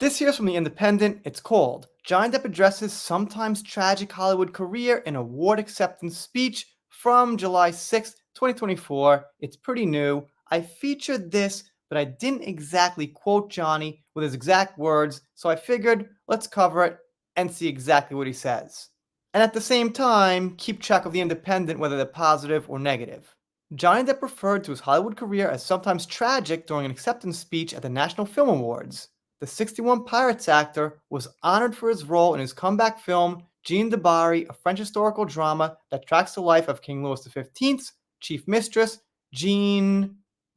This here's from The Independent. It's called Johnny Depp Addresses Sometimes Tragic Hollywood Career in Award Acceptance Speech from July 6th, 2024. It's pretty new. I featured this, but I didn't exactly quote Johnny with his exact words, so I figured let's cover it and see exactly what he says. And at the same time, keep track of The Independent, whether they're positive or negative. Johnny Depp referred to his Hollywood career as sometimes tragic during an acceptance speech at the National Film Awards. The 61 Pirates actor was honored for his role in his comeback film, Jeanne de Barry, a French historical drama that tracks the life of King Louis XV's chief mistress, Jeanne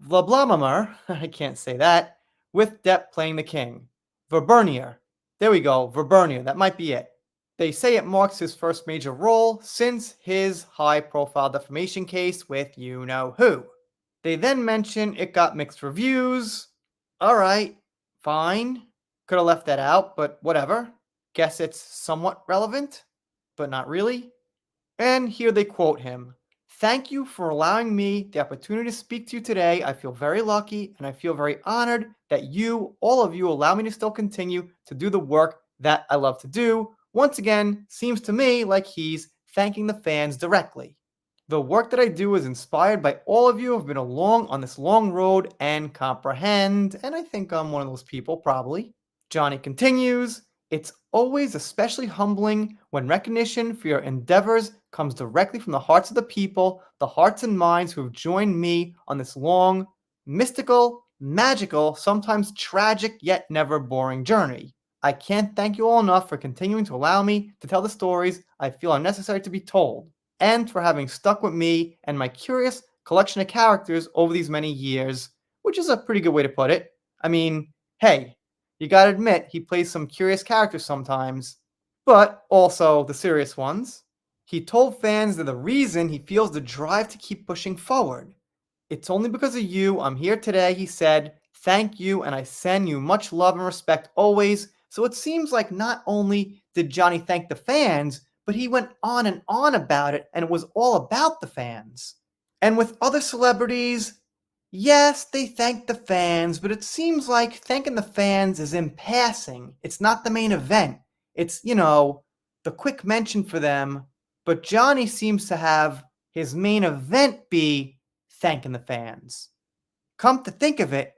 Vlablamamer, I can't say that, with Depp playing the king. Verbernier. There we go, Verbernier, that might be it. They say it marks his first major role since his high-profile defamation case with you-know-who. They then mention it got mixed reviews. Alright, fine. Could have left that out, but whatever. Guess it's somewhat relevant, but not really. And here they quote him. Thank you for allowing me the opportunity to speak to you today. I feel very lucky and I feel very honored that you, all of you, allow me to still continue to do the work that I love to do. Once again, seems to me like he's thanking the fans directly. The work that I do is inspired by all of you who have been along on this long road and comprehend, and I think I'm one of those people, probably. Johnny continues, it's always especially humbling when recognition for your endeavors comes directly from the hearts of the people, the hearts and minds who have joined me on this long, mystical, magical, sometimes tragic yet never boring journey. I can't thank you all enough for continuing to allow me to tell the stories I feel are necessary to be told, and for having stuck with me and my curious collection of characters over these many years, which is a pretty good way to put it. I mean, hey, you gotta admit, he plays some curious characters sometimes, but also the serious ones. He told fans that the reason he feels the drive to keep pushing forward. It's only because of you I'm here today, he said. Thank you, and I send you much love and respect always. So it seems like not only did Johnny thank the fans, but he went on and on about it, and it was all about the fans. And with other celebrities, yes, they thank the fans, but it seems like thanking the fans is in passing. It's not the main event. It's, the quick mention for them. But Johnny seems to have his main event be thanking the fans. Come to think of it,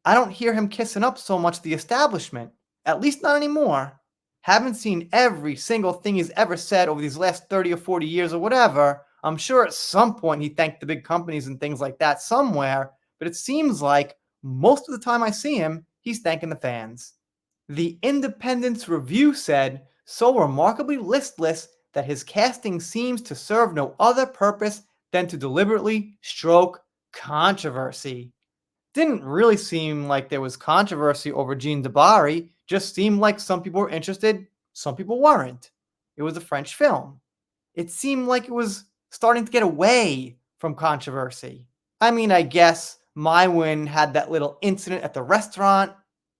I don't hear him kissing up so much the establishment. At least not anymore. Haven't seen every single thing he's ever said over these last 30 or 40 years or whatever. I'm sure at some point he thanked the big companies and things like that somewhere, but it seems like most of the time I see him, he's thanking the fans. The Independent's review said, so remarkably listless that his casting seems to serve no other purpose than to deliberately stroke controversy. Didn't really seem like there was controversy over Jeanne de Barry, just seemed like some people were interested, some people weren't. It was a French film. It seemed like it was starting to get away from controversy. I mean, I guess Mywin had that little incident at the restaurant,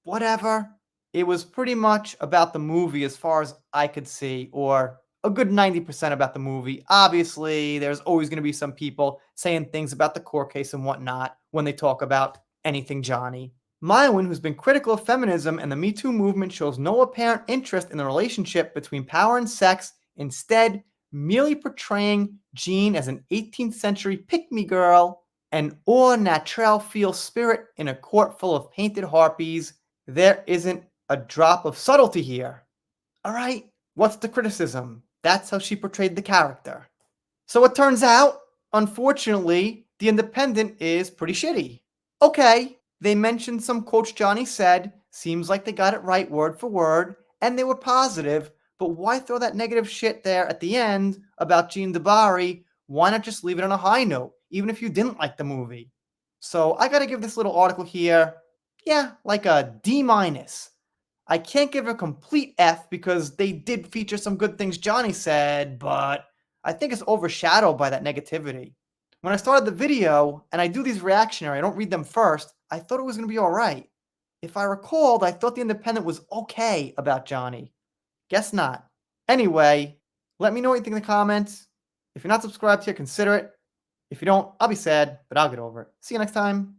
whatever. It was pretty much about the movie as far as I could see, or a good 90% about the movie. Obviously, there's always going to be some people saying things about the court case and whatnot when they talk about anything Johnny. Mywin, who's been critical of feminism and the Me Too movement, shows no apparent interest in the relationship between power and sex, instead merely portraying Jeanne as an 18th century pick-me girl, an au naturel feel spirit in a court full of painted harpies. There isn't a drop of subtlety here. All right, what's the criticism? That's how she portrayed the character. So it turns out, unfortunately, The Independent is pretty shitty. Okay, they mentioned some quotes Johnny said, seems like they got it right word for word, and they were positive, but why throw that negative shit there at the end about Jeanne de Barry? Why not just leave it on a high note, even if you didn't like the movie? So I gotta give this little article here, like a D-. I can't give a complete F because they did feature some good things Johnny said, but I think it's overshadowed by that negativity. When I started the video, and I do these reactionary, I don't read them first, I thought it was going to be alright. If I recalled, I thought The Independent was okay about Johnny. Guess not. Anyway, let me know what you think in the comments. If you're not subscribed here, consider it. If you don't, I'll be sad, but I'll get over it. See you next time.